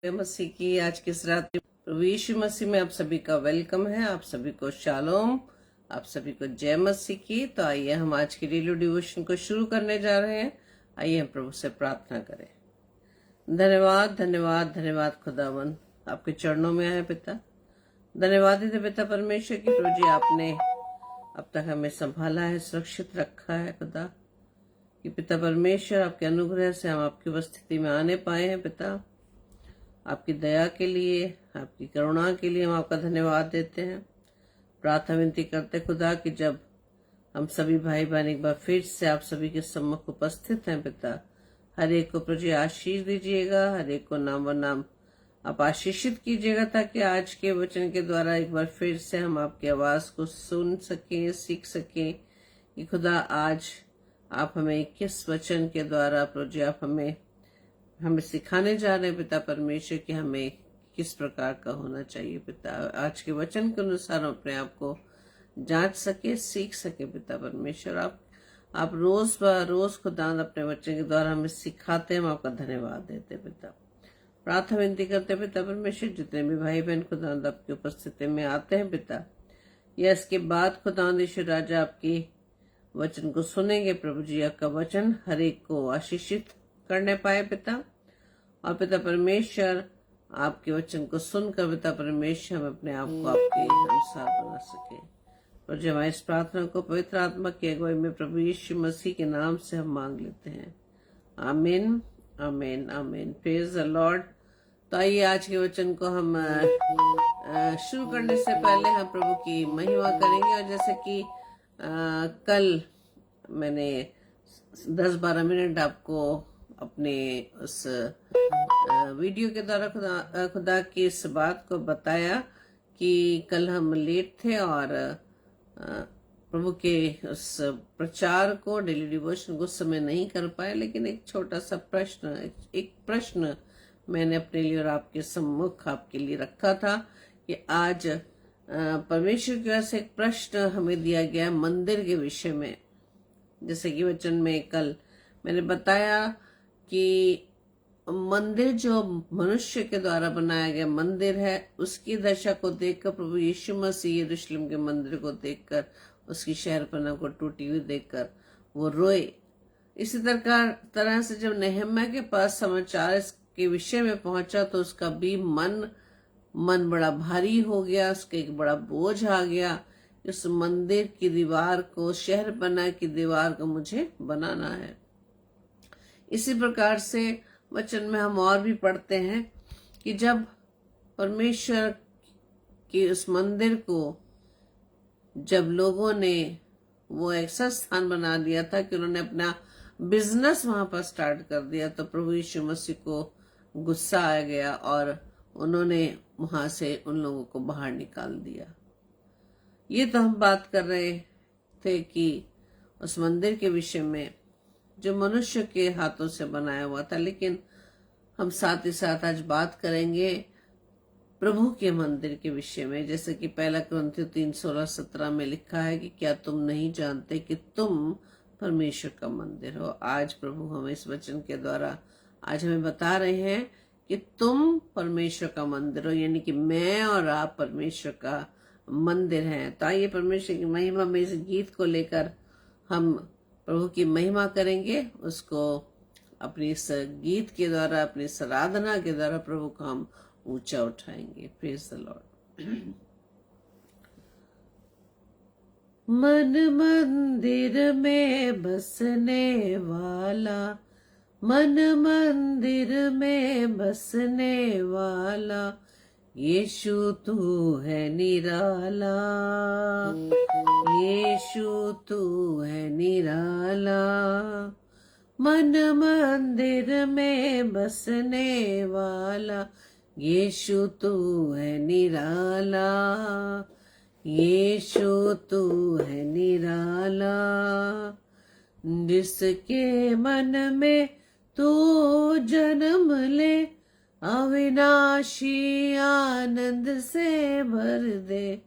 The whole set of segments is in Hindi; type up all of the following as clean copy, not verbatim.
मसीह की आज की इस रात्रि प्रभु यीशु मसीह में आप सभी का वेलकम है। आप सभी को शालोम, आप सभी को जय मसीह की। तो आइए हम आज की डेली डिवोशन को शुरू करने जा रहे हैं। आइए हम प्रभु से प्रार्थना करें। धन्यवाद धन्यवाद धन्यवाद खुदावन, आपके चरणों में आए पिता। धन्यवाद है पिता परमेश्वर की, प्रभु जी आपने अब तक हमें संभाला है, सुरक्षित रखा है खुदा कि पिता परमेश्वर आपके अनुग्रह से हम आपकी उपस्थिति में आने पाए हैं पिता। आपकी दया के लिए, आपकी करुणा के लिए हम आपका धन्यवाद देते हैं। प्रार्थना विनती करते खुदा कि जब हम सभी भाई बहन एक बार फिर से आप सभी के सम्मुख उपस्थित हैं पिता, हर एक को प्रभु आशीष दीजिएगा, हर एक को नाम व नाम आप आशीषित कीजिएगा, ताकि आज के वचन के द्वारा एक बार फिर से हम आपकी आवाज को सुन सकें, सीख सकें कि खुदा आज आप हमें किस वचन के द्वारा प्रभु आप हमें सिखाने जा रहे हैं पिता परमेश्वर कि हमें किस प्रकार का होना चाहिए पिता। आज के वचन के अनुसार हम अपने आप को जांच सके, सीख सके पिता परमेश्वर। आप रोज ब रोज खुदा अपने वचन के द्वारा हमें सिखाते हैं, हम आपका धन्यवाद देते पिता। प्रार्थना विनती करते पिता परमेश्वर, जितने भी भाई बहन खुदा आपकी उपस्थिति में आते हैं पिता, या इसके बाद खुदा ईश्वर राजा आपकी वचन को सुनेंगे प्रभु जी, आपका वचन हर एक को आशीषित करने पाए पिता। और पिता परमेश्वर आपके वचन को सुनकर पिता परमेश्वर हम अपने आप को आपके अनुसार बना सके। और जब हमारी इस प्रार्थना को पवित्र आत्मा की अगुवाई में प्रभु यीशु मसीह के नाम से हम मांग लेते हैं, आमीन आमीन आमीन। Praise the Lord. तो आइए आज के वचन को हम शुरू करने से पहले हम प्रभु की महिमा करेंगे। और जैसे कि कल मैंने 10-12 मिनट आपको अपने उस वीडियो के द्वारा खुदा की इस बात को बताया कि कल हम लेट थे और प्रभु के उस प्रचार को, डेली डिवोशन को समय नहीं कर पाए। लेकिन एक छोटा सा प्रश्न मैंने अपने लिए और आपके सम्मुख आपके लिए रखा था कि आज परमेश्वर की ओर से एक प्रश्न हमें दिया गया मंदिर के विषय में। जैसे कि वचन में कल मैंने बताया कि मंदिर जो मनुष्य के द्वारा बनाया गया मंदिर है, उसकी दशा को देखकर प्रभु यीशु मसीह यरूशलेम के मंदिर को देखकर, उसकी शहरपना को टूटी हुई देखकर वो रोए। इसी तरह से जब नेहम्याह के पास समाचार इसके विषय में पहुंचा तो उसका भी मन बड़ा भारी हो गया, उसका एक बड़ा बोझ आ गया। इस मंदिर की दीवार को, शहरपना की दीवार को मुझे बनाना है। इसी प्रकार से वचन में हम और भी पढ़ते हैं कि जब परमेश्वर की उस मंदिर को जब लोगों ने वो ऐसा स्थान बना दिया था कि उन्होंने अपना बिजनेस वहां पर स्टार्ट कर दिया, तो प्रभु यीशु मसीह को गुस्सा आ गया और उन्होंने वहां से उन लोगों को बाहर निकाल दिया। ये तो हम बात कर रहे थे कि उस मंदिर के विषय में जो मनुष्य के हाथों से बनाया हुआ था। लेकिन हम साथ ही साथ आज बात करेंगे प्रभु के मंदिर के विषय में। जैसे कि 1 कुरिन्थियों 3:16-17 में लिखा है कि क्या तुम नहीं जानते कि तुम परमेश्वर का मंदिर हो। आज प्रभु हमें इस वचन के द्वारा आज हमें बता रहे हैं कि तुम परमेश्वर का मंदिर हो, यानी कि मैं और आप परमेश्वर का मंदिर हैं। तो आइए परमेश्वर की महिमा में इस गीत को लेकर हम प्रभु की महिमा करेंगे, उसको अपनी इस गीत के द्वारा, अपनी इस आराधना के द्वारा प्रभु को हम ऊंचा उठाएंगे। Praise the Lord. मन मंदिर में बसने वाला, मन मंदिर में बसने वाला, यीशु तू है निराला, यीशु तू है निराला। मन मंदिर में बसने वाला, यीशु तू है निराला, यीशु तू है निराला। जिसके मन में तू जन्म ले, अविनाशी आनंद से भर दे।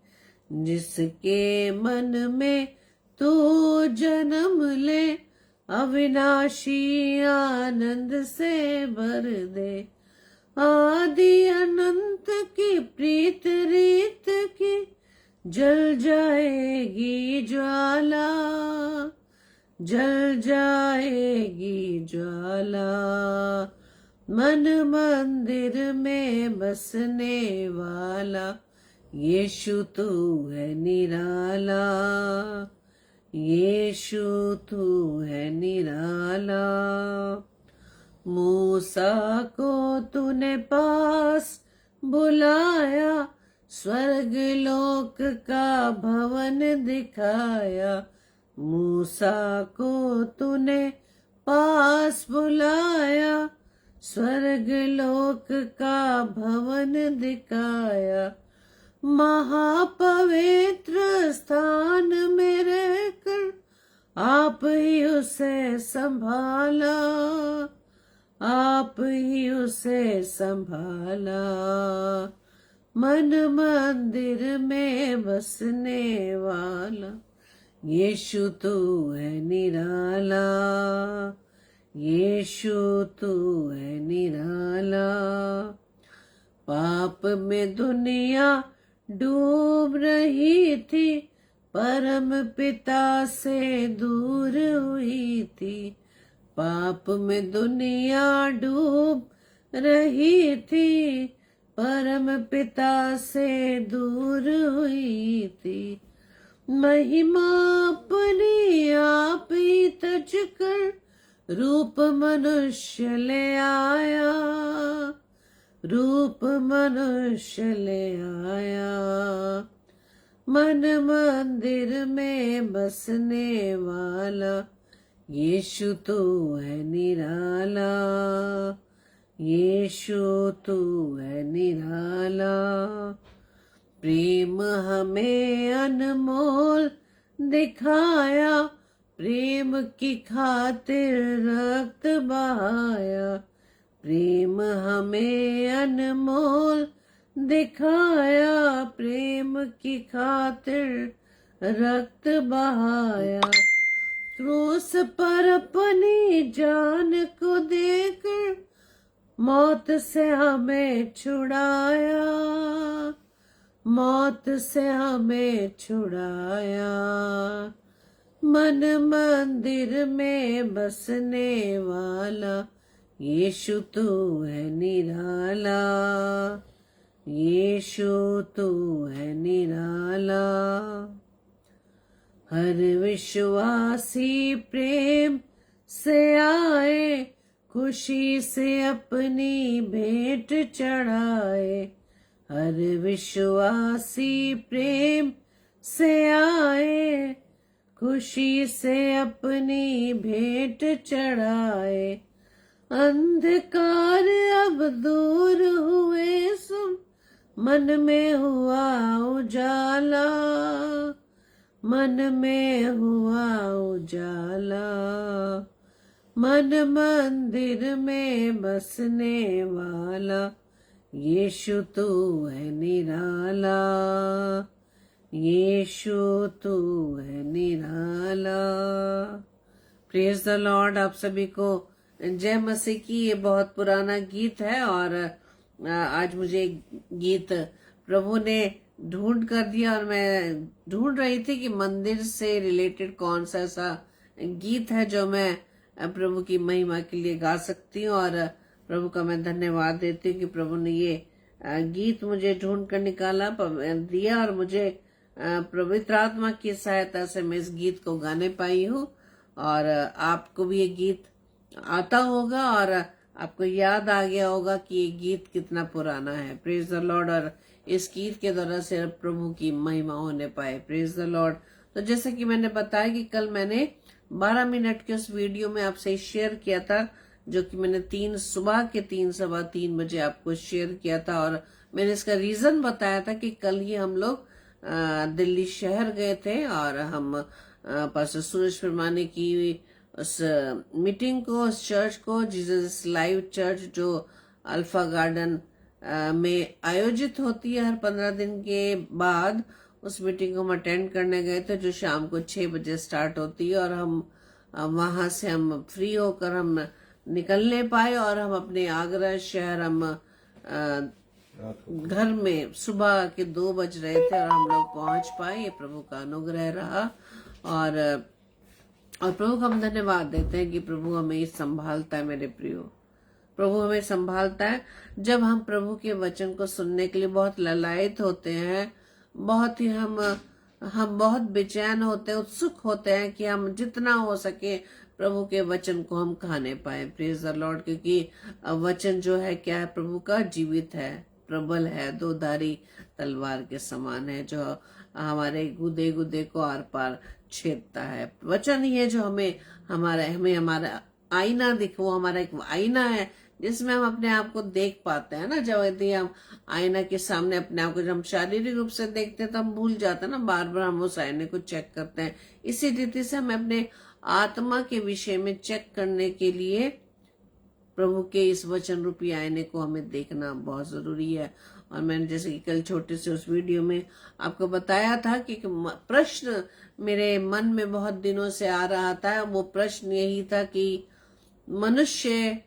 जिसके मन में तू जन्म ले, अविनाशी आनंद से भर दे। आदि अनंत की प्रीत रीत की जल जाएगी ज्वाला, जल जाएगी ज्वाला। मन मंदिर में बसने वाला यीशु तू है निराला, यीशु तू है निराला। मूसा को तूने पास बुलाया, स्वर्ग लोक का भवन दिखाया। मूसा को तूने पास बुलाया, स्वर्ग लोक का भवन दिखाया। महापवित्र स्थान में रहकर आप ही उसे संभाला, आप ही उसे संभाला। मन मंदिर में बसने वाला यीशु तू है निराला, यीशु तू है निराला। पाप में दुनिया डूब रही थी, परम पिता से दूर हुई थी। पाप में दुनिया डूब रही थी, परम पिता से दूर हुई थी। महिमा अपनी आप ही तज कर रूप मनुष्य ले आया, रूप मनुष्य ले आया। मन मंदिर में बसने वाला यीशु तू है निराला, यीशु तू है निराला। प्रेम हमें अनमोल दिखाया, प्रेम की खातिर रक्त बहाया। प्रेम हमें अनमोल दिखाया, प्रेम की खातिर रक्त बहाया। क्रूस पर अपनी जान को देकर मौत से हमें छुड़ाया, मौत से हमें छुड़ाया। मन मंदिर में बसने वाला यीशु तू है निराला, यीशु तू है निराला। हर विश्वासी प्रेम से आए, खुशी से अपनी भेंट चढ़ाए। हर विश्वासी प्रेम से आए, खुशी से अपनी भेंट चढ़ाए। अंधकार अब दूर हुए सुन, मन में हुआ उजाला, मन में हुआ उजाला। मन मंदिर में बसने वाला यीशु तू है निराला, यीशु तू है निराला। Praise the Lord. आप सभी को जय मसीह की। ये बहुत पुराना गीत है और आज मुझे गीत प्रभु ने ढूंढ कर दिया और मैं ढूंढ रही थी कि मंदिर से रिलेटेड कौन सा ऐसा गीत है जो मैं प्रभु की महिमा के लिए गा सकती हूँ। और प्रभु का मैं धन्यवाद देती हूँ कि प्रभु ने ये गीत मुझे ढूंढ कर निकाला दिया और मुझे पवित्र आत्मा की सहायता से मैं इस गीत को गाने पाई हूँ। और आपको भी ये गीत आता होगा और आपको याद आ गया होगा कि ये गीत कितना पुराना है। Praise the Lord. और इस गीत के द्वारा से प्रभु की महिमा होने पाए। Praise the Lord. तो जैसे कि मैंने बताया कि कल मैंने 12 मिनट के उस वीडियो में आपसे शेयर किया था, जो कि मैंने सुबह के 3:15 बजे आपको शेयर किया था। और मैंने इसका रीजन बताया था कि कल ही हम लोग दिल्ली शहर गए थे और हम पास्टर सूरज परमाने की उस मीटिंग को, उस चर्च को, जीसस लाइव चर्च जो अल्फा गार्डन में आयोजित होती है हर 15 दिन के बाद, उस मीटिंग को हम अटेंड करने गए थे जो शाम को 6 बजे स्टार्ट होती है। और हम वहां से हम फ्री होकर हम निकलने पाए और हम अपने आगरा शहर हम घर में सुबह के 2 बज रहे थे और हम लोग पहुंच पाए। ये प्रभु का अनुग्रह रहा। और प्रभु को हम धन्यवाद देते हैं कि प्रभु हमें संभालता है। मेरे प्रियो, प्रभु हमें संभालता है। जब हम प्रभु के वचन को सुनने के लिए बहुत ललायत होते हैं, बहुत ही हम बहुत बेचैन होते हैं, उत्सुक होते हैं कि हम जितना हो सके प्रभु के वचन को हम खाने पाए। Praise the Lord. क्योंकि वचन जो है क्या है, प्रभु का जीवित है, प्रबल है, 2 धारी तलवार के समान है, जो हमारे गुदे गुदे को आर पार छेदता है। वचन ही है जो हमें हमारा आईना वो हमारा एक आईना है जिसमें हम अपने आप को देख पाते हैं ना। जब यदि हम आईना के सामने अपने आप को जब हम शारीरिक रूप से देखते हैं तो हम भूल जाते हैं ना, बार बार हम उस आईने को चेक करते हैं। इसी रीति से हमें अपने आत्मा के विषय में चेक करने के लिए प्रभु के इस वचन रूपी आईने को हमें देखना बहुत जरूरी है। और मैंने जैसे कि कल छोटे से उस वीडियो में आपको बताया था कि प्रश्न मेरे मन में बहुत दिनों से आ रहा था। वो प्रश्न यही था कि मनुष्य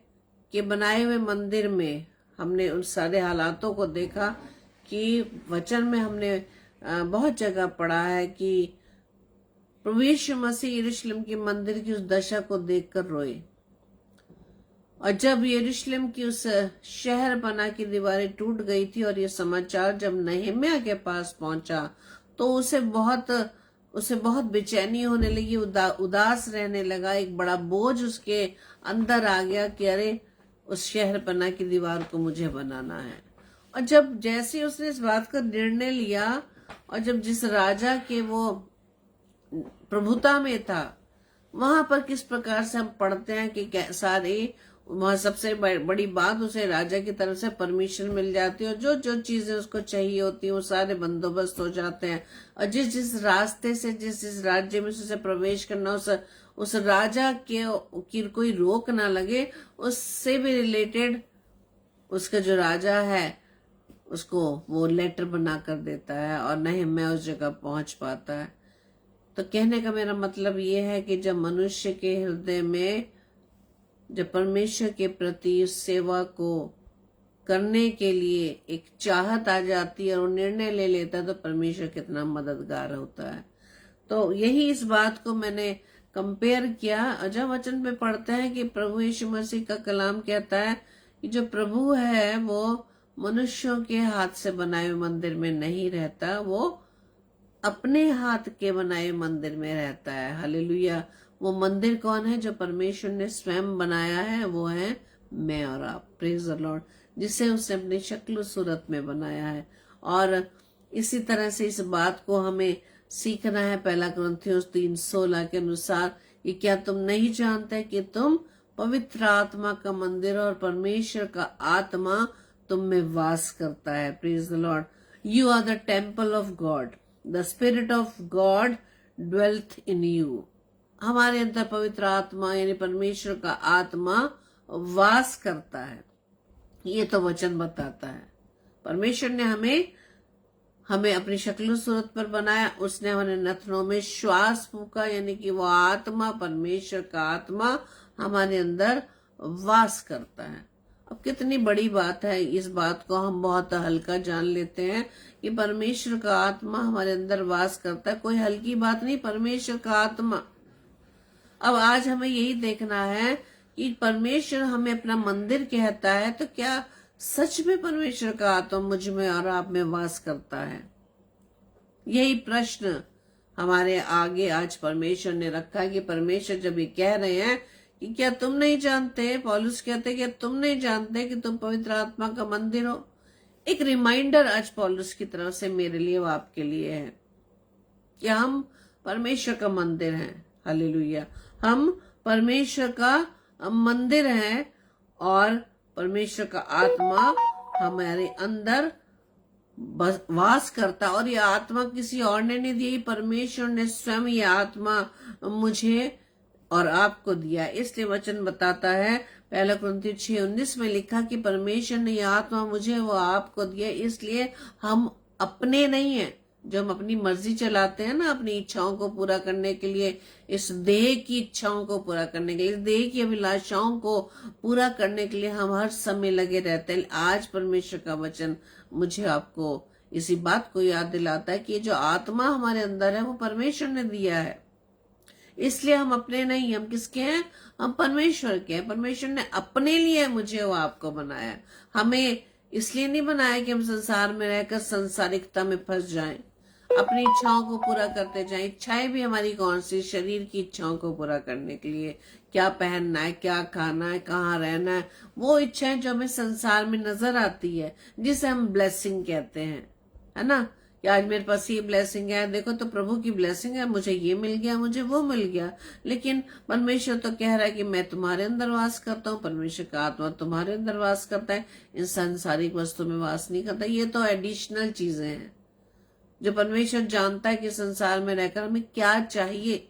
के बनाए हुए मंदिर में हमने उन सारे हालातों को देखा कि वचन में हमने बहुत जगह पढ़ा है कि प्रभु यीशु मसीह यरूशलेम के मंदिर की उस दशा को देखकर रोए। और जब यरूशलेम की उस शहर बना की दीवारें टूट गई थी और ये समाचार जब नहम्याह के पास पहुंचा तो उसे बहुत बेचैनी होने लगी, उदास रहने लगा। एक बड़ा बोझ उसके अंदर आ गया कि अरे उस शहर बना की दीवार को मुझे बनाना है। और जब जैसे उसने इस बात का निर्णय लिया और जब जिस राजा के वो प्रभुता में था वहां पर किस प्रकार से हम पढ़ते हैं कि सारे वहां सबसे बड़ी बात उसे राजा की तरफ से परमिशन मिल जाती है और जो जो चीजें उसको चाहिए होती है वो सारे बंदोबस्त हो जाते हैं। और जिस रास्ते से जिस राज्य में उसे प्रवेश करना उस राजा की कोई रोक ना लगे, उससे भी रिलेटेड उसका जो राजा है उसको वो लेटर बना कर देता है और नहम्याह उस जगह पहुंच पाता है। तो कहने का मेरा मतलब ये है कि जब मनुष्य के हृदय में जब परमेश्वर के प्रति उस सेवा को करने के लिए एक चाहत आ जाती है और निर्णय ले लेता है तो परमेश्वर कितना मददगार होता है। तो यही इस बात को मैंने कंपेयर किया। जब वचन में पढ़ते हैं कि प्रभु यीशु मसीह का कलाम कहता है कि जो प्रभु है वो मनुष्यों के हाथ से बनाए हुए मंदिर में नहीं रहता, वो अपने हाथ के बनाए मंदिर में रहता है। हालेलुया। वो मंदिर कौन है? जो परमेश्वर ने स्वयं बनाया है, वो है मैं और आप। Praise the Lord. जिसे उसने अपनी शक्ल सूरत में बनाया है। और इसी तरह से इस बात को हमें सीखना है 1 कुरिन्थियों 3:16 के अनुसार कि क्या तुम नहीं जानते कि तुम पवित्र आत्मा का मंदिर और परमेश्वर का आत्मा तुम में वास करता है। Praise the Lord. You are the temple of God, the spirit of God dwelleth in you. हमारे अंदर पवित्र आत्मा यानी परमेश्वर का आत्मा वास करता है। ये तो वचन बताता है। परमेश्वर ने हमें अपनी शक्ल सूरत पर बनाया। उसने हमारे नथनों में श्वास फूका यानी कि वो आत्मा, परमेश्वर का आत्मा हमारे अंदर वास करता है। अब कितनी बड़ी बात है। इस बात को हम बहुत हल्का जान लेते हैं कि परमेश्वर का आत्मा हमारे अंदर वास करता है। कोई हल्की बात नहीं, परमेश्वर का आत्मा। अब आज हमें यही देखना है कि परमेश्वर हमें अपना मंदिर कहता है, तो क्या सच में परमेश्वर का आत्मा मुझ में और आप में वास करता है? यही प्रश्न हमारे आगे आज परमेश्वर ने रखा है कि परमेश्वर जब ये कह रहे हैं कि क्या तुम नहीं जानते, पौलुस कहते कि तुम नहीं जानते कि तुम पवित्र आत्मा का मंदिर हो। एक रिमाइंडर आज पौलुस की तरफ से मेरे लिए और आपके लिए है कि हम परमेश्वर का मंदिर हैं। हालेलुया। हम परमेश्वर का मंदिर हैं और परमेश्वर का आत्मा हमारे अंदर वास करता। और ये आत्मा किसी और ने नहीं दी, परमेश्वर ने स्वयं ये आत्मा मुझे और आपको दिया। इसलिए वचन बताता है 1 कुरिन्थियों 6:19 में लिखा कि परमेश्वर ने यह आत्मा मुझे वो आपको दिया। इसलिए हम अपने नहीं हैं। जो हम अपनी मर्जी चलाते हैं ना, अपनी इच्छाओं को पूरा करने के लिए, इस देह की इच्छाओं को पूरा करने के लिए, इस देह की अभिलाषाओं को पूरा करने के लिए हम हर समय लगे रहते हैं। आज परमेश्वर का वचन मुझे आपको इसी बात को याद दिलाता है कि ये जो आत्मा हमारे अंदर है वो परमेश्वर ने दिया है, इसलिए हम अपने नहीं, हम किसके हैं? हम परमेश्वर के हैं। परमेश्वर ने अपने लिए मुझे वो आपको बनाया, हमें इसलिए नहीं बनाया कि हम संसार में रहकर संसारिकता में फंस जाएं, अपनी इच्छाओं को पूरा करते जाएं। इच्छाएं भी हमारी कौन सी? शरीर की इच्छाओं को पूरा करने के लिए, क्या पहनना है, क्या खाना है, कहाँ रहना है, वो इच्छाएं जो हमें संसार में नजर आती है, जिसे हम ब्लेसिंग कहते हैं, है ना, कि आज मेरे पास ये ब्लेसिंग है, देखो तो प्रभु की ब्लेसिंग है, मुझे ये मिल गया, मुझे वो मिल गया। लेकिन परमेश्वर तो कह रहा है कि मैं तुम्हारे अंदर वास करता हूँ, परमेश्वर का आत्मा तुम्हारे अंदर वास करता है, इन सांसारिक वस्तु में वास नहीं करता। ये तो एडिशनल चीजें हैं जो परमेश्वर जानता है कि संसार में रहकर हमें क्या चाहिए।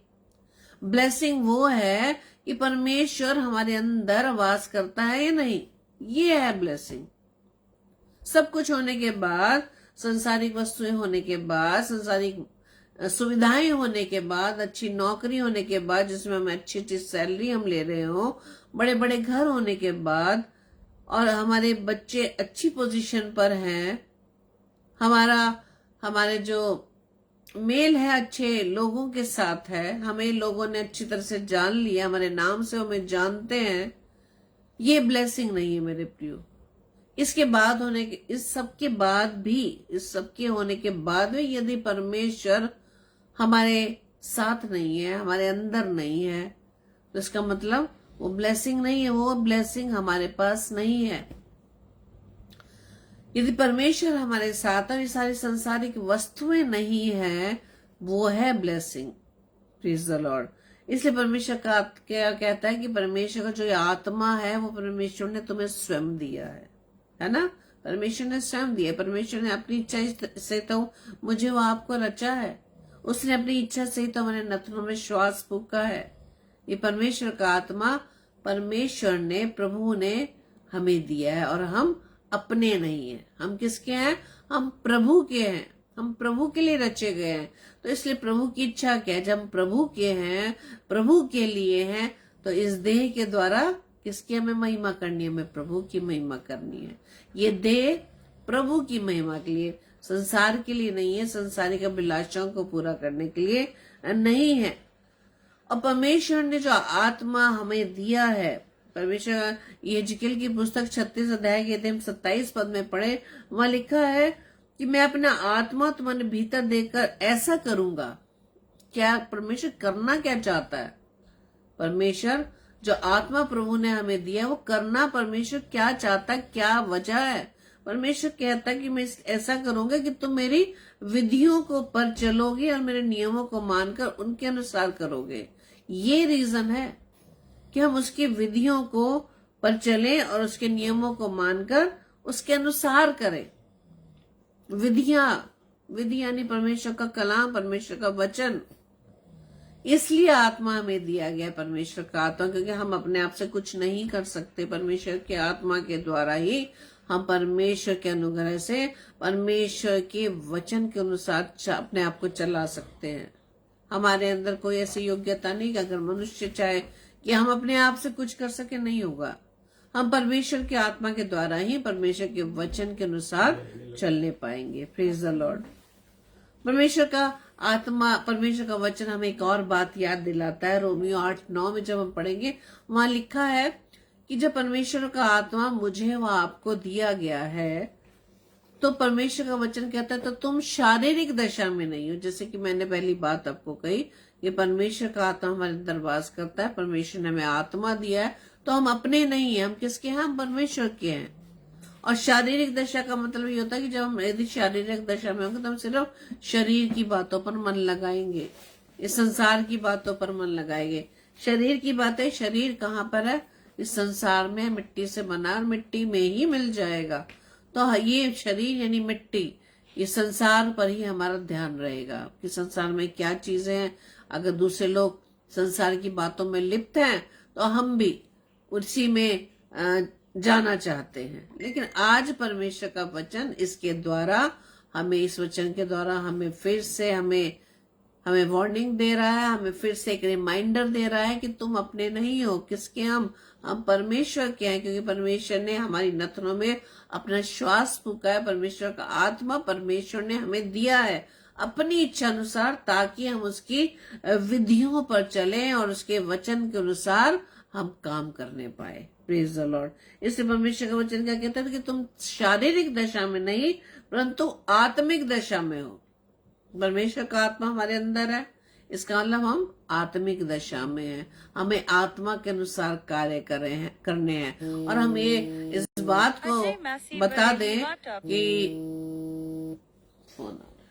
ब्लेसिंग वो है कि परमेश्वर हमारे अंदर वास करता है या नहीं, ये है ब्लेसिंग। सब कुछ होने के बाद, संसारिक वस्तुएं होने के बाद, संसारिक सुविधाएं होने के बाद, अच्छी नौकरी होने के बाद, जिसमें हमें अच्छी अच्छी सैलरी हम ले रहे हो, बड़े बड़े घर होने के बाद, और हमारे बच्चे अच्छी पोजीशन पर हैं, हमारे जो मेल है अच्छे लोगों के साथ है, हमें लोगों ने अच्छी तरह से जान लिया, हमारे नाम से हमें जानते हैं, ये ब्लेसिंग नहीं है मेरे प्रियो। इसके बाद होने के, इस सब के बाद भी, इस सब के होने के बाद भी यदि परमेश्वर हमारे साथ नहीं है, हमारे अंदर नहीं है, तो इसका मतलब वो ब्लेसिंग नहीं है, वो ब्लेसिंग हमारे पास नहीं है। यदि परमेश्वर हमारे साथ है, ये सारी संसारिक वस्तुएं नहीं है, वो है ब्लेसिंग। Praise the Lord. इसलिए परमेश्वर का क्या कहता है कि परमेश्वर का जो ये आत्मा है वो परमेश्वर ने तुम्हें स्वयं दिया है ना, परमेश्वर ने स्वयं दिया। परमेश्वर ने अपनी इच्छा से तो मुझे वो आपको रचा है, उसने अपनी इच्छा से ही तो हमारे नथनों में श्वास फूका है। ये परमेश्वर का आत्मा परमेश्वर ने, प्रभु ने हमें दिया है, और हम अपने नहीं हैं। हम किसके हैं? हम प्रभु के हैं, हम प्रभु के लिए रचे गए हैं। तो इसलिए प्रभु की इच्छा क्या है? जब हम प्रभु के हैं, प्रभु के लिए हैं, तो इस देह के द्वारा किसकी हमें महिमा करनी है? हमें प्रभु की महिमा करनी है। ये देह प्रभु की महिमा के लिए, संसार के लिए नहीं है, संसारिक अभिलाषाओं को पूरा करने के लिए नहीं है। और परमेश्वर ने जो आत्मा हमें दिया है, परमेश्वर, यहेजकेल की पुस्तक 36 अध्याय के 27 पद में पढ़े, वहां लिखा है कि मैं अपना आत्मा तुम्हारे भीतर देकर ऐसा करूंगा। क्या परमेश्वर करना क्या चाहता है? परमेश्वर जो आत्मा प्रभु ने हमें दिया वो करना परमेश्वर क्या चाहता है, क्या वजह है? परमेश्वर कहता है कि मैं ऐसा करूंगा कि तुम मेरी विधियों को पर चलोगे और मेरे नियमों को मानकर उनके अनुसार करोगे। ये रीजन है कि हम उसकी विधियों को पर चलें और उसके नियमों को मानकर उसके अनुसार करें। विधियां यानी परमेश्वर का कलाम, परमेश्वर का वचन। इसलिए आत्मा हमें दिया गया, परमेश्वर का आत्मा, क्योंकि हम अपने आप से कुछ नहीं कर सकते। परमेश्वर के आत्मा के द्वारा ही हम परमेश्वर के अनुग्रह से, परमेश्वर के वचन के अनुसार अपने आप को चला सकते हैं। हमारे अंदर कोई ऐसी योग्यता नहीं कि अगर मनुष्य चाहे कि हम अपने आप से कुछ कर सके, नहीं होगा। हम परमेश्वर के आत्मा के द्वारा ही परमेश्वर के वचन के अनुसार चलने पाएंगे। Praise the Lord. परमेश्वर का आत्मा, परमेश्वर का वचन हमें एक और बात याद दिलाता है। रोमियो 8:9 में जब हम पढ़ेंगे, वहां लिखा है कि जब परमेश्वर का आत्मा मुझे व आपको दिया गया है, तो परमेश्वर का वचन कहता है तो तुम शारीरिक दशा में नहीं हो। जैसे कि मैंने पहली बात आपको कही कि परमेश्वर का आत्मा हमारे अंदर वास करता है, परमेश्वर ने हमें आत्मा दिया है, तो हम अपने नहीं है, हम किसके हैं? हम परमेश्वर के हैं। और शारीरिक दशा का मतलब ये होता है कि जब हम यदि शारीरिक दशा में होंगे तो हम सिर्फ शरीर की बातों पर मन लगाएंगे, इस संसार की बातों पर मन लगाएंगे। शरीर की बातें, शरीर कहाँ पर है? इस संसार में, मिट्टी से बना और मिट्टी में ही मिल जाएगा। तो ये शरीर यानी मिट्टी, ये संसार पर ही हमारा ध्यान रहेगा कि संसार में क्या चीजें हैं। अगर दूसरे लोग संसार की बातों में लिप्त हैं तो हम भी उसी में जाना चाहते हैं। लेकिन आज परमेश्वर का वचन, इसके द्वारा हमें इस वचन के द्वारा हमें फिर से हमें वार्निंग दे रहा है, हमें फिर से एक रिमाइंडर दे रहा है कि तुम अपने नहीं हो। किसके? हम परमेश्वर के हैं, क्योंकि परमेश्वर ने हमारी नथनों में अपना श्वास फूका है। परमेश्वर का आत्मा परमेश्वर ने हमें दिया है अपनी इच्छा अनुसार, ताकि हम उसकी विधियों पर चलें और उसके वचन के अनुसार हम काम करने पाए। Praise the Lord. इसलिए परमेश्वर का वचन क्या कहता है कि तुम शारीरिक दशा में नहीं परंतु आत्मिक दशा में हो। परमेश्वर का आत्मा हमारे अंदर है, इसका मतलब हम आत्मिक दशा में हैं। हमें आत्मा के अनुसार कार्य करने हैं। और हम ये इस बात को बता दें कि फोन आ रहा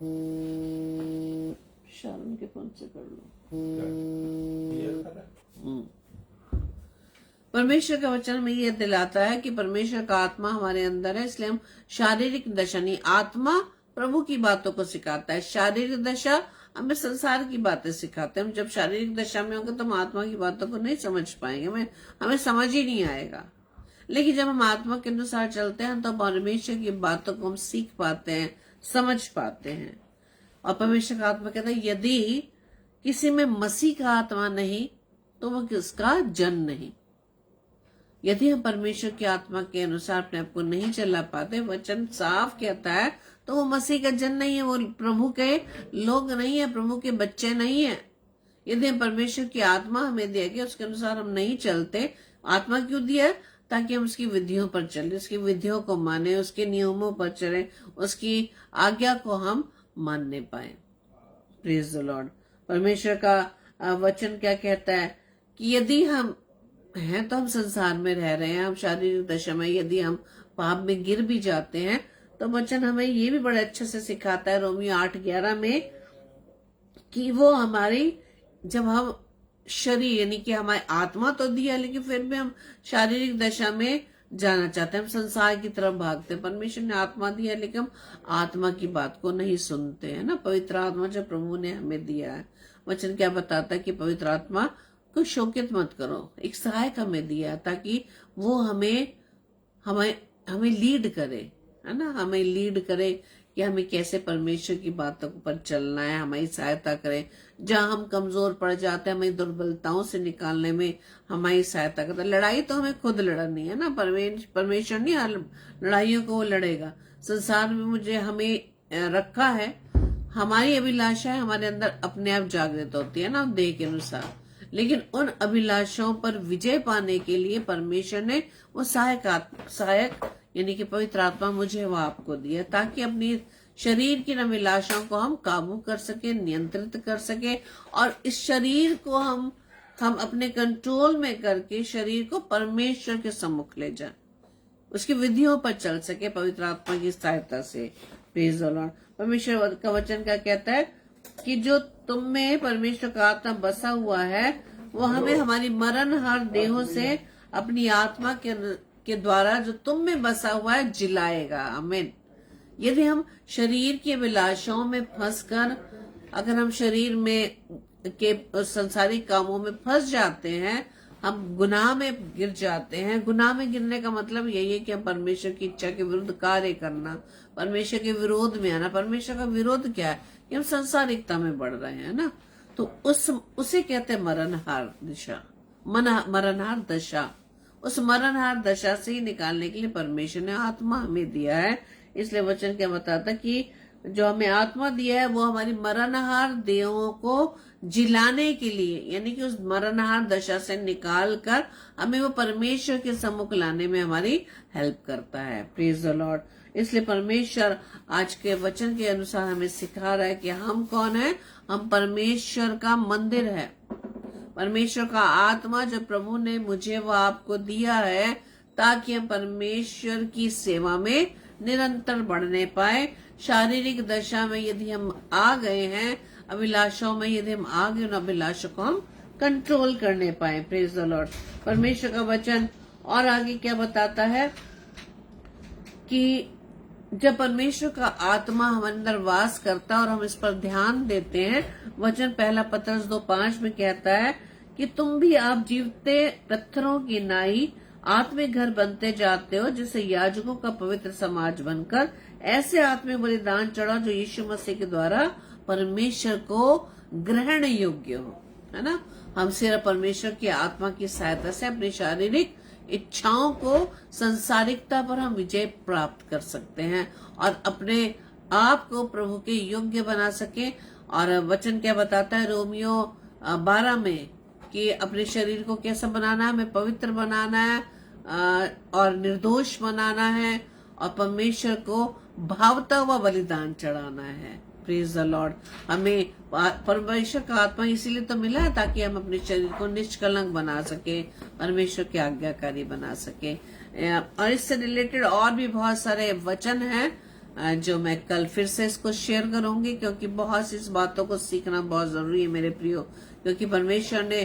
है, शालन के फोन से कर लो। परमेश्वर का वचन में यह दिलाता है कि परमेश्वर का आत्मा हमारे अंदर है, इसलिए हम शारीरिक दशा नहीं, आत्मा प्रभु की बातों को सिखाता है। शारीरिक दशा हमें संसार की बातें सिखाते हैं। हम जब शारीरिक दशा में होंगे तो हम आत्मा की बातों को नहीं समझ पाएंगे, हमें समझ ही नहीं आएगा। लेकिन जब हम आत्मा के अनुसार चलते हैं तो परमेश्वर की बातों को हम सीख पाते हैं, समझ पाते हैं। और परमेश्वर का आत्मा कहता है यदि किसी में मसीह का आत्मा नहीं तो वह किसका जन नहीं। यदि हम परमेश्वर की आत्मा के अनुसार अपने आप को नहीं चला पाते, वचन साफ कहता है, तो वो मसीह का जन नहीं है, वो प्रभु के लोग नहीं है, प्रभु के बच्चे नहीं है। यदि हम परमेश्वर की आत्मा हमें दिया गया उसके अनुसार हम नहीं चलते, आत्मा क्यों दिया है? ताकि हम उसकी विधियों पर चले, उसकी विधियों को माने, उसके नियमों पर चले, उसकी आज्ञा को हम मानने पाए। Praise the Lord. परमेश्वर का वचन क्या कहता है कि यदि हम हैं तो हम संसार में रह रहे हैं, हम शारीरिक दशा में, यदि हम पाप में गिर भी जाते हैं तो वचन हमें ये भी बड़े अच्छे से सिखाता है रोमियो 8:11 में कि वो हमारी, जब हम शरीर यानी कि हमारी आत्मा तो दिया लेकिन फिर भी हम शारीरिक दशा में जाना चाहते हैं, हम संसार की तरफ भागते हैं। परमेश्वर ने आत्मा दिया लेकिन हम आत्मा की बात को नहीं सुनते हैं ना। पवित्र आत्मा जो प्रभु ने हमें दिया है, वचन क्या बताता है कि पवित्र आत्मा को शोकित मत करो, एक सहायक हमें दिया ताकि वो हमें लीड करे, है ना, हमें लीड करे कि हमें कैसे परमेश्वर की बातों पर चलना है, हमारी सहायता करे। जहां हम कमजोर पड़ जाते हैं, हमें दुर्बलताओं से निकालने में हमारी सहायता करता है। लड़ाई तो हमें खुद लड़नी है ना, परमेश्वर नहीं हर लड़ाइयों को वो लड़ेगा। संसार में हमें रखा है, हमारी अभिलाषा है हमारे अंदर अपने आप जागृत होती है ना देह के अनुसार, लेकिन उन अभिलाषाओं पर विजय पाने के लिए परमेश्वर ने वो सहायक यानी कि पवित्र आत्मा मुझे वो आपको दिया, ताकि अपनी शरीर की अभिलाषाओं को हम काबू कर सके, नियंत्रित कर सके, और इस शरीर को हम अपने कंट्रोल में करके शरीर को परमेश्वर के सम्मुख ले जाए, उसकी विधियों पर चल सके पवित्र आत्मा की सहायता से। Praise the Lord. परमेश्वर का वचन क्या कहता है कि जो तुम में परमेश्वर का आत्मा बसा हुआ है वो हमें हमारी मरणहार देहों से अपनी आत्मा के द्वारा जो तुम में बसा हुआ है जिलाएगा। आमीन। यदि हम शरीर की अभिलाषाओं में फंसकर, अगर हम शरीर में के संसारिक कामों में फंस जाते हैं, हम गुनाह में गिर जाते हैं। गुनाह में गिरने का मतलब यही है कि हम परमेश्वर की इच्छा के विरुद्ध कार्य करना, परमेश्वर के विरोध में आना। परमेश्वर का विरोध क्या है? कि हम संसारिकता में बढ़ रहे हैं ना, तो उसे कहते हैं मरणहार दशा। उस मरणहार दशा से ही निकालने के लिए परमेश्वर ने आत्मा हमें दिया है। इसलिए वचन क्या बताता है कि जो हमें आत्मा दिया है वो हमारी मरणहार देहों को जिलाने के लिए, यानी कि उस मरणहार दशा से निकाल कर हमें वो परमेश्वर के सम्मुख लाने में हमारी हेल्प करता है। Praise the Lord. इसलिए परमेश्वर आज के वचन के अनुसार हमें सिखा रहा है कि हम कौन है? हम परमेश्वर का मंदिर है। परमेश्वर का आत्मा जो प्रभु ने मुझे व आपको दिया है, ताकि हम परमेश्वर की सेवा में निरंतर बढ़ने पाए। शारीरिक दशा में यदि हम आ गए हैं, अभिलाषाओं में यदि हम आ गए, उन अभिलाषों को हम कंट्रोल करने पाए। Praise the Lord. परमेश्वर का वचन और आगे क्या बताता है कि जब परमेश्वर का आत्मा हमारे अंदर वास करता है और हम इस पर ध्यान देते हैं, वचन पहला पतरस 2:5 में कहता है कि तुम भी आप जीवते पत्थरों की नाई आत्मिक घर बनते जाते हो, जिससे याजकों का पवित्र समाज बनकर ऐसे आत्मिक बलिदान चढ़ाओ जो यीशु मसीह के द्वारा परमेश्वर को ग्रहण योग्य हो, है ना। हम सिर्फ परमेश्वर की आत्मा की सहायता से अपनी शारीरिक इच्छाओं को, संसारिकता पर हम विजय प्राप्त कर सकते हैं और अपने आप को प्रभु के योग्य बना सके। और वचन क्या बताता है रोमियो 12 में कि अपने शरीर को कैसा बनाना है, हमें पवित्र बनाना है और निर्दोष बनाना है और परमेश्वर को भावता हुआ बलिदान चढ़ाना है। Praise the Lord. हमें परमेश्वर का आत्मा इसीलिए तो मिला है ताकि हम अपने शरीर को निष्कलंक बना सके, परमेश्वर के आज्ञाकारी बना सके। और इससे रिलेटेड और भी बहुत सारे वचन हैं जो मैं कल फिर से इसको शेयर करूंगी, क्योंकि बहुत सी इस बातों को सीखना बहुत जरूरी है मेरे प्रियो। क्योंकि परमेश्वर ने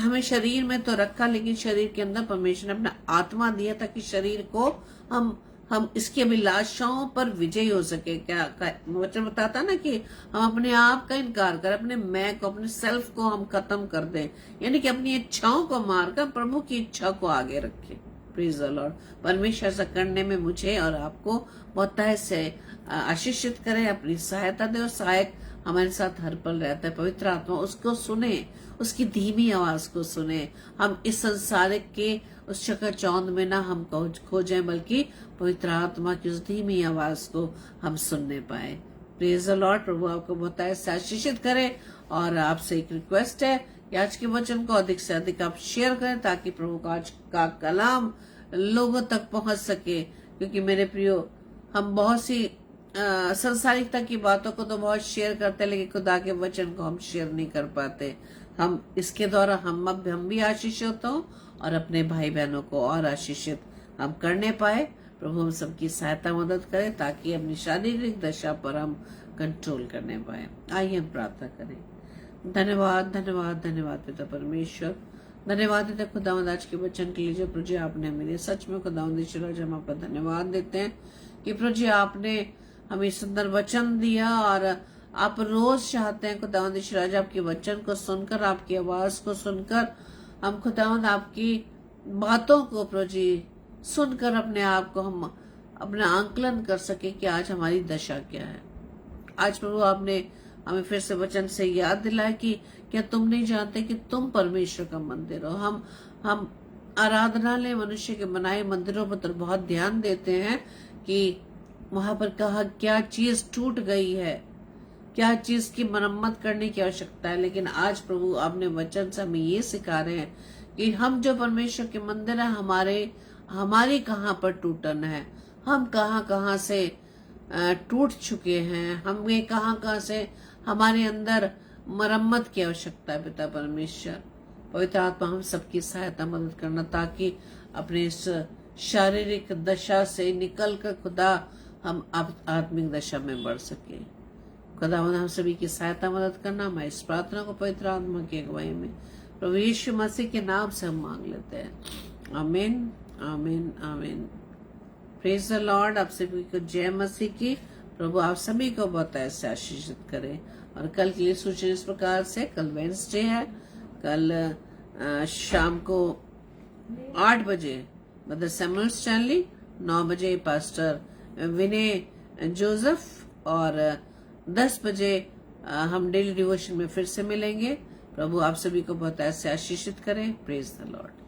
हमें शरीर में तो रखा, लेकिन शरीर के अंदर परमेश्वर ने अपना आत्मा दिया ताकि शरीर को हम इसकी अभिलाषाओं पर विजयी हो सके। क्या वचन बताता ना कि हम अपने आप का इनकार कर, अपने मैं को, अपने सेल्फ को हम खत्म कर दें, यानी कि अपनी इच्छाओं को मारकर प्रभु की इच्छा को आगे रखें। Praise the Lord. परमेश्वर ऐसा करने में मुझे और आपको बहुत तह से आशीषित करे, अपनी सहायता दे। और सहायक हमारे साथ हर पल रहता है, पवित्र आत्मा, उसको सुने, उसकी धीमी आवाज को सुने। हम इस संसारिक के उस चकाचौंध में ना हम खो जाएं, बल्कि पवित्र आत्मा की उस धीमी आवाज को हम सुनने पाए। Praise the Lord. प्रभु आपको बहुत से आशीषित करे। और आपसे एक रिक्वेस्ट है कि आज के वचन को अधिक से अधिक आप शेयर करें ताकि प्रभु का आज का कलाम लोगों तक पहुंच सके। क्योंकि मेरे प्रियो, हम बहुत सी संसारिकता की बातों को तो बहुत शेयर करते हैं, लेकिन खुदा के वचन को हम शेयर नहीं कर पाते। हम इसके द्वारा हम भी आशीषित हो और अपने भाई बहनों को और आशीषित हम करने पाए। प्रभु हम सबकी सहायता मदद करे ताकि अपनी शारीरिक दशा पर हम कंट्रोल करने पाए। आइए हम प्रार्थना करें। धन्यवाद धन्यवाद धन्यवाद पिता परमेश्वर, धन्यवाद देते खुदावंद आज के वचन के लिए जो प्रभु जी आपने मेरे, सच में खुदावंद ईश्वर हम आपका धन्यवाद देते हैं कि प्रभु जी आपने हमें सुंदर वचन दिया। और आप रोज चाहते हैं खुदावंद ईश्वर आपके वचन को सुनकर, आपकी आवाज को सुनकर हम खुदावंद आपकी बातों को प्रभु जी सुनकर अपने आप को हम अपना आंकलन कर सके कि आज हमारी दशा क्या है। आज प्रभु आपने हमें फिर से वचन से याद दिलाया कि क्या तुम नहीं जानते कि तुम परमेश्वर का मंदिर हो। हम आराधनालय, मनुष्य के बनाए मंदिरों पर तो बहुत ध्यान देते हैं कि वहां पर कहा क्या चीज टूट गई है, क्या चीज की मरम्मत करने की आवश्यकता है। लेकिन आज प्रभु आपने वचन से हमें ये सिखा रहे हैं कि हम जो परमेश्वर के मंदिर है, हमारी कहाँ पर टूटन है, हम कहाँ से टूट चुके हैं, हमें कहाँ से हमारे अंदर मरम्मत की आवश्यकता है। पिता परमेश्वर, पवित्र आत्मा हम सबकी सहायता मदद करना ताकि अपने इस शारीरिक दशा से निकल कर खुदा हम आत्मिक दशा में बढ़ सके। खुदा हम सभी की सहायता मदद करना। मैं इस प्रार्थना को पवित्र आत्मा की अगुवाई में प्रभु यीशु मसीह के नाम से हम मांग लेते हैं। आमीन आमीन आमीन। Praise the Lord. आप सभी को जय मसीह की। प्रभु आप सभी को बहुत ऐसे आशीषित करे। और कल के लिए सूचना इस प्रकार से, कल वेडनेसडे है, कल शाम को 8 बजे ब्रदर सैमुअल स्टैनली, 9 बजे पास्टर विनय जोसेफ और 10 बजे हम डेली डिवोशन में फिर से मिलेंगे। प्रभु आप सभी को बहुत ऐसे आशीषित करें। Praise the Lord.